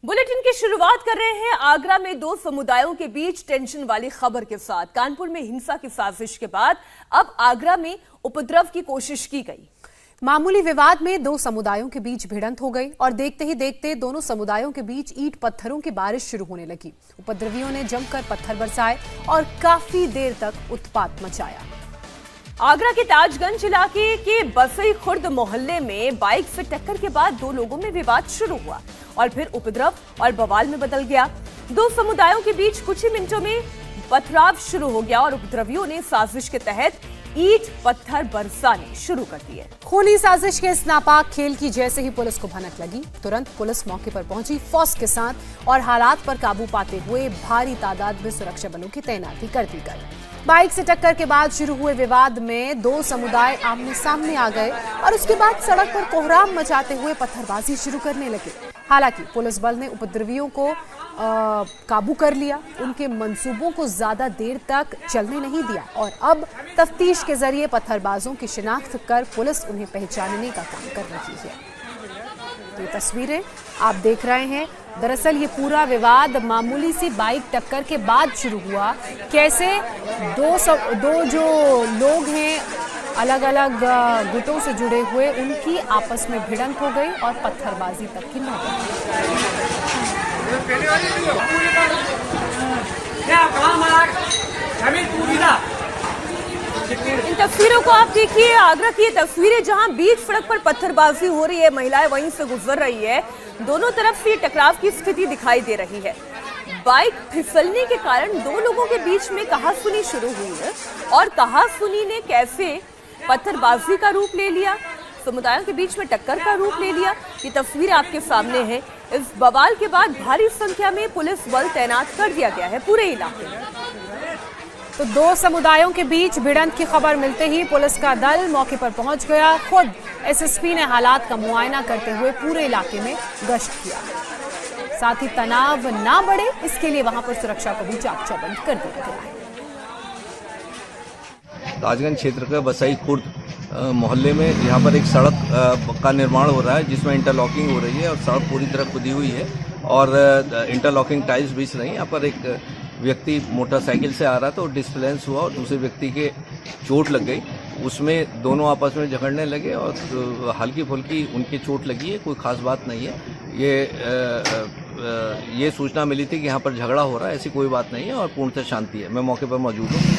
Bulletin की शुरुआत कर रहे हैं आगरा में दो समुदायों के बीच टेंशन वाली खबर के साथ। कानपुर में हिंसा की साजिश के बाद अब आगरा में उपद्रव की कोशिश की गई। मामूली विवाद में दो समुदायों के बीच भिड़ंत हो गई और देखते ही देखते दोनों समुदायों के बीच ईंट पत्थरों की बारिश शुरू होने लगी। उपद्रवियों ने जमकर पत्थर बरसाए और काफी देर तक उत्पात मचाया। आगरा के ताजगंज इलाके के बसई खुर्द मोहल्ले में बाइक से टक्कर के बाद दो लोगों में विवाद शुरू हुआ और फिर उपद्रव और बवाल में बदल गया। दो समुदायों के बीच कुछ ही मिनटों में पथराव शुरू हो गया और उपद्रवियों ने साजिश के तहत ईंट पत्थर बरसाने शुरू कर दिए। खूनी साजिश के इस नापाक खेल की जैसे ही पुलिस को भनक लगी, तुरंत पुलिस मौके पर पहुंची फोर्स के साथ और हालात पर काबू पाते हुए भारी तादाद में सुरक्षा बलों की तैनाती कर दी गई। बाइक से टक्कर के बाद शुरू हुए विवाद में दो समुदाय आमने सामने आ गए और उसके बाद सड़क पर कोहराम मचाते हुए पत्थरबाजी शुरू करने लगे। हालांकि पुलिस बल ने उपद्रवियों को काबू कर लिया, उनके मंसूबों को ज्यादा देर तक चलने नहीं दिया और अब तफ्तीश के जरिए पत्थरबाजों की शिनाख्त कर पुलिस उन्हें पहचानने का काम कर रही है। ये तस्वीरें आप देख रहे हैं। दरअसल ये पूरा विवाद मामूली सी बाइक टक्कर के बाद शुरू हुआ। कैसे दो जो लोग हैं अलग अलग गुटों से जुड़े हुए, उनकी आपस में भिड़ंत हो गई और पत्थरबाजी तक की नौबत। इन तस्वीरों को आप देखिए, आगरा की ये तस्वीरें जहां बीच सड़क पर पत्थरबाजी हो रही है, महिलाएं वहीं से गुजर रही है, दोनों तरफ से टकराव की स्थिति दिखाई दे रही है। बाइक फिसलने के कारण दो लोगों के बीच में कहासुनी शुरू हुई है और कहासुनी ने कैसे पत्थरबाजी का रूप ले लिया, समुदायों के बीच में टक्कर का रूप ले लिया, ये तस्वीर आपके सामने है। इस बवाल के बाद भारी संख्या में पुलिस बल तैनात कर दिया गया है पूरे इलाके में। तो दो समुदायों के बीच भिड़ंत की खबर मिलते ही पुलिस का दल मौके पर पहुंच गया। खुद एसएसपी ने हालात का मुआयना करते हुए पूरे इलाके में गश्त किया। साथ ही तनाव ना बढ़े इसके लिए वहां पर सुरक्षा को भी चाक चौबंद कर दिया गया है। ताजगंज क्षेत्र के बसई खुर्द मोहल्ले में यहाँ पर एक सड़क का निर्माण हो रहा है जिसमें इंटरलॉकिंग हो रही है और सड़क पूरी तरह खुदी हुई है और इंटरलॉकिंग टाइल्स बिछ रही हैं। यहाँ पर एक व्यक्ति मोटरसाइकिल से आ रहा था और डिस्प्लेंस हुआ और दूसरे व्यक्ति के चोट लग गई। उसमें दोनों आपस में झगड़ने लगे और हल्की फुल्की उनकी चोट लगी है, कोई खास बात नहीं है। ये सूचना मिली थी कि यहाँ पर झगड़ा हो रहा है, ऐसी कोई बात नहीं है और पूर्णतः शांति है। मैं मौके पर मौजूद हूँ।